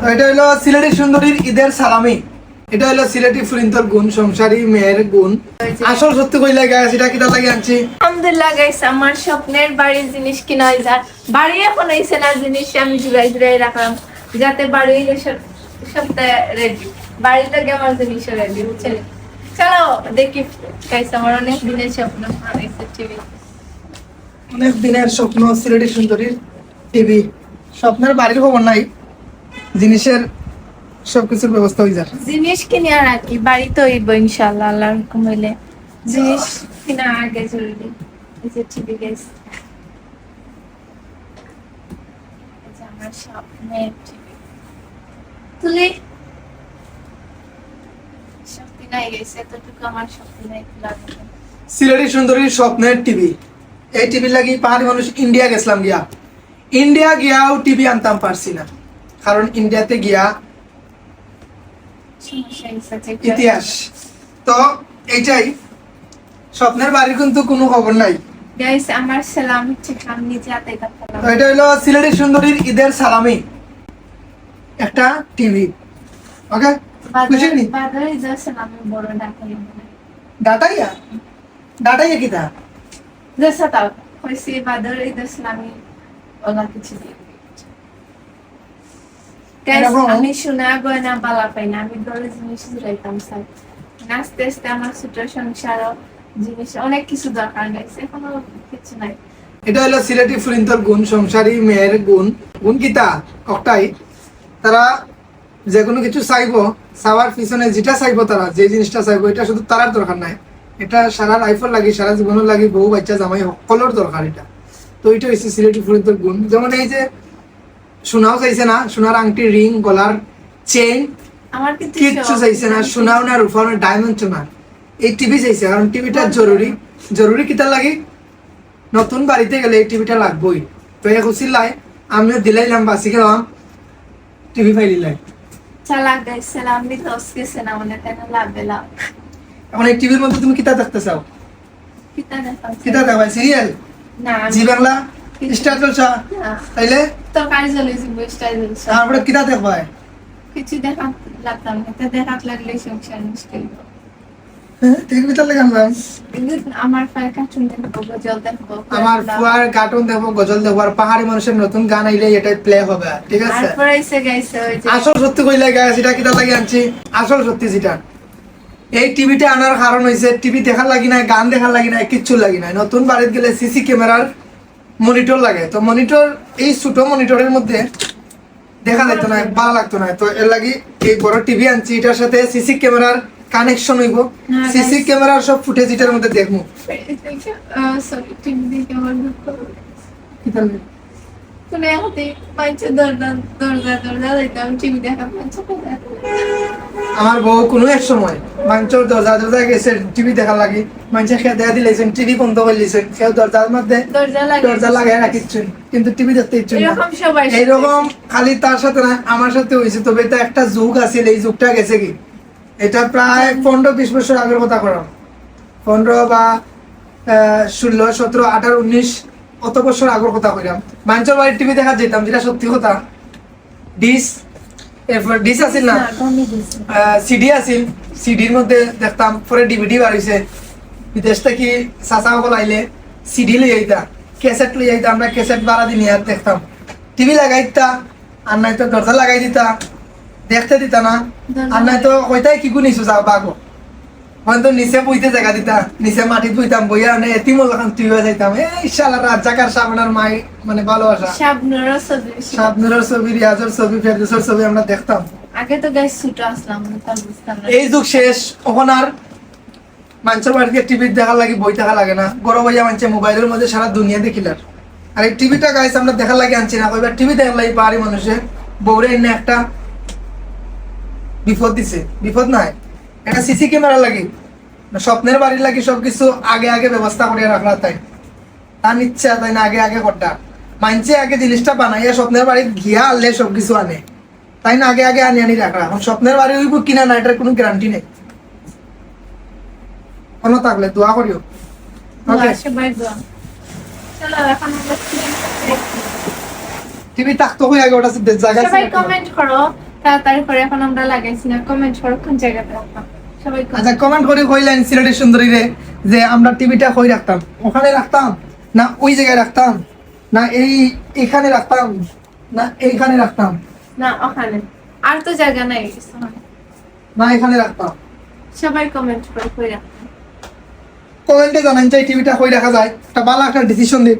এটা হলো সিলেটি সুন্দরীর ঈদের সালামি। এটা হলো সিলেটি ফুরিন্তর গুণ, সংসারী মেয়ের গুণ। আসল সত্যি কইলে গাইস এটা কিটা লাগে আনছি। আলহামদুলিল্লাহ গাইস, আমার স্বপ্নের বাড়ির জিনিস কিনা হইছে। বাড়ি এখন হইছে না, জিনিস আমি জুড়াই রাখলাম যাতে বাড়ি সপ্তাহে রেডি। বাড়িতে গিয়ে আমার জিনিস রেডি, বুঝছেন? চলো দেখি গাইস, আমার অনেক দিনের স্বপ্ন হয়েছে টিভি। অনেক দিনের স্বপ্ন সিলেটি সুন্দরীর টিভি। স্বপ্নের বাড়ির খবর নাই, জিনিসের সবকিছুর ব্যবস্থা হয়ে যায়। জিনিস কিনে আর কি, বাড়ি তো হইব ইনশাআল্লাহ, আল্লাহর হুকুম হইলে। জিনিস কিনা আগে জরুরি। এই যে টিভি গাইস, এই যে আমার স্বপ্নের টিভি। তুলি শক্তি নাই গাইস, এতটুকু আমার শক্তি নাই লাগবে। সিলেটি সুন্দরীর স্বপ্নের টিভি। এই টিভি লাগি পাহাড়ি মানুষ ইন্ডিয়া গেছিলাম গিয়া। ইন্ডিয়া গিয়াও টিভি আনতাম পারছি না, কারণ ইন্ডিয়াতে গিয়া সমস্যা হইছে। ইতিহাস। তো এইটাই স্বপ্নের বাড়ির কিন্তু কোনো খবর নাই গাইস, আমার সালাম হচ্ছে খান নিজে হাতে কাটলাম। তো এটা হলো সিলেটি সুন্দরীর ঈদের সালামি, একটা টিভি। ওকে, খুশি নি? বাদরে যা সালামের বড় ডাকাই বলে। ডাটাইয়া ডাটাইয়া কিতা জেসা তাও হইছে বাদরে যা সালামি ওলা কিছু দিয়ে। গাইস, আমি শোনা গয়না বালা পাই না, আমি দরে জিনিস জুড়াইতাম স্যার। আস্তে আস্তে আমার ছোট সংসার জিনিস অনেক কিছু দরকার গাইছে, এখনো কিছু নাই। এটা হলো সিলেটি ফুরিন্তর গুণ, সংসারী মেয়ের গুণ। গুণ কিতা একটাই, তারা যে কোনো কিছু চাইবো, চাওয়ার পিছনে যেটা চাইবো, তারা যে জিনিসটা চাইবো এটা শুধু তারার দরকার নাই, এটা সারা লাইফের লাগি, সারা জীবনের লাগি, বউ বাচ্চা জামাই সকলের দরকার এটা। তো এটা হচ্ছে সিলেটি ফুরিন্তর গুণ। যেমন এই যে সোনাও চাইছে না, সোনার আংটি, রিং, গলার চেইন, আমার কিচ্ছু চাইছে না। সোনাও না, রূপাও না, ডায়মন্ড না, এই টিভি চাইছে। কারণ টিভিটা জরুরি। জরুরি কিতা লাগে, নতুন বাড়িতে গেলে এই টিভিটা লাগবেই। তো এক লাই আমিও দিলাইলাম, বাসি গেলাম, টিভি পাইলিলাই। চালাক গাইস, সালাম দিতে হচ্ছে না মানে কেন লাভে লাভ। এখন এই টিভির মধ্যে তুমি কিতা দেখতে চাও? কিতা দেখা কিতা দেখবা? সিরিয়াল, না জি বাংলা, স্টার জলসা, তাইলে তো কাজ চলেছে বসটাই চলছে। তারপরে কিতা দেখবা? কিছু দেখা লাগতাম না, তো দেখা লাগলে সংসার মুশকিল। টিভির ভিতরে গানলাম, আমার ফায়ার কার্টুন দেখবো, গজল দেখবো, আমার ফুয়ার কার্টুন দেখবো, গজল দেখবো, আর পাহাড়ি মানুষের নতুন গান আইলে এটাই প্লে হবে, ঠিক আছে? তারপরে এসে গাইছে ওই যে আসল সত্যি কইলে গাছ, এটা কিতা লাগে আনছি, আসল সত্যি যেটা। এই টিভিটা আনার কারণ হয়েছে, টিভি দেখার লাগি না, গান দেখার লাগি না, কিচ্ছু লাগি না। নতুন বাড়িতে গেলে সিসি ক্যামেরার মনিটর লাগে। তো মনিটর, এই ছোট মনিটরের মধ্যে দেখা যেত না, ভালো লাগতো না। তো এর লাগি এই বড় টিভি আনছি, এটার সাথে সিসি ক্যামেরার কানেকশন হইব। সিসি ক্যামেরার সব ফুটেজ এটার মধ্যে দেখবো। সরি টিভি দেখে আমার দুঃখ কিতা লাগে? শুনে হাতে পাইছে দরজা দরজা দরজা দিতাম টিভি দেখা পাইছে। আমার বউ কোনো এক সময় মাঞ্চর দরজা দরজা গেছে টিভি দেখার লাগি, মানুষে খেয়ে দেখা দিলেছেন, টিভি বন্ধ করে দিয়েছেন, কেউ দরজার মধ্যে দরজা লাগাই রাখিচ্ছেন, কিন্তু টিভি দেখতে ইচ্ছুক না। এরকম সবাই এইরকম খালি তার সাথে না, আমার সাথে হয়েছে। তবে এটা একটা যুগ আছে, এই যুগটা গেছে কি, এটা প্রায় 15-20 বছর আগের কথা করাম। 15 বা 16, 17, 18, 19 অত বছর আগের কথা কইলাম। মানুষের বাড়ির টিভি দেখা যেতাম, যেটা সত্যি কথা। ডিস, এরপর ডিস আছিল না, সিডি আছিল, সিডির মধ্যে দেখতাম। পরে ডিভিডি বাড়িছে, বিদেশ থেকে চাচা সকল আইলে সিডি লই আইতা, ক্যাসেট লই আইতা, আমরা ক্যাসেট বাড়া দিন আর দেখতাম। টিভি লাগাই দিতা, আর নাই তো দরজা লাগাই দিতা, দেখতে দিতা না। আর নাই তো কইতাই কি গুনিছো যাও বাগো, হয়তো নিচে বইতে জায়গা দিতা, নিচে মাটিত বইতাম, বইয়া মানে এতিমল এখন টিভি যাইতাম। এই শালা রাজ্জাকার সাবনার মাই মানে ভালোবাসা, শাবনুরের ছবি, রিয়াজের ছবি, ফেরদৌসের ছবি আমরা দেখতাম। আগে তো গাইস ছোট আসলাম না, তার বুঝতাম না। এই যুগ শেষ, ওখান আর মানুষের বাড়িতে টিভি দেখার লাগে, বই দেখা লাগে না। গরম হইয়া মানছে মোবাইলের মধ্যে সারা দুনিয়া দেখিলার। আর এই টিভিটা গাইছে আমরা দেখার লাগে আনছি না, কইবার টিভি দেখার লাগে পাহাড়ি মানুষে বউরে এনে একটা বিপদ দিছে। বিপদ নাই, একটা সিসি ক্যামেরা লাগে, স্বপ্নের বাড়ির লাগে সবকিছু আগে আগে ব্যবস্থা করে রাখলা। তাই তার ইচ্ছা, তাই না আগে আগে করটা মানছে, আগে জিনিসটা বানাইয়া স্বপ্নের বাড়ি গিয়া আনলে সবকিছু আনে, তাই না আগে আগে আনি রাখা। এখন স্বপ্নের বাড়ি হইব কিনা না, এটার কোনো গ্যারান্টি নেই। কোনো থাকলে দোয়া করিও। ওকে, সবাই দোয়া। চলো এখন আমরা টিভি থাকতো হয়ে আগে ওটা জায়গা সবাই কমেন্ট করো তাড়াতাড়ি করে এখন আমরা লাগাইছি না, কমেন্ট করো কোন জায়গাতে রাখতাম। সবাই comment আচ্ছা কমেন্ট করে কইলেন সিলেটের সুন্দরী রে যে আমরা টিভিটা কই রাখতাম, ওখানে রাখতাম না ওই জায়গায় রাখতাম না এইখানে রাখতাম না এইখানে রাখতাম না ওখানে, আর তো জায়গা নাই কিছু না। না এখানে রাখতাম। সবাই কমেন্ট করে কই রাখতাম। কমেন্টে জানান চাই টিভিটা কই রাখা যায়, একটা ভালো একটা ডিসিশন দিন।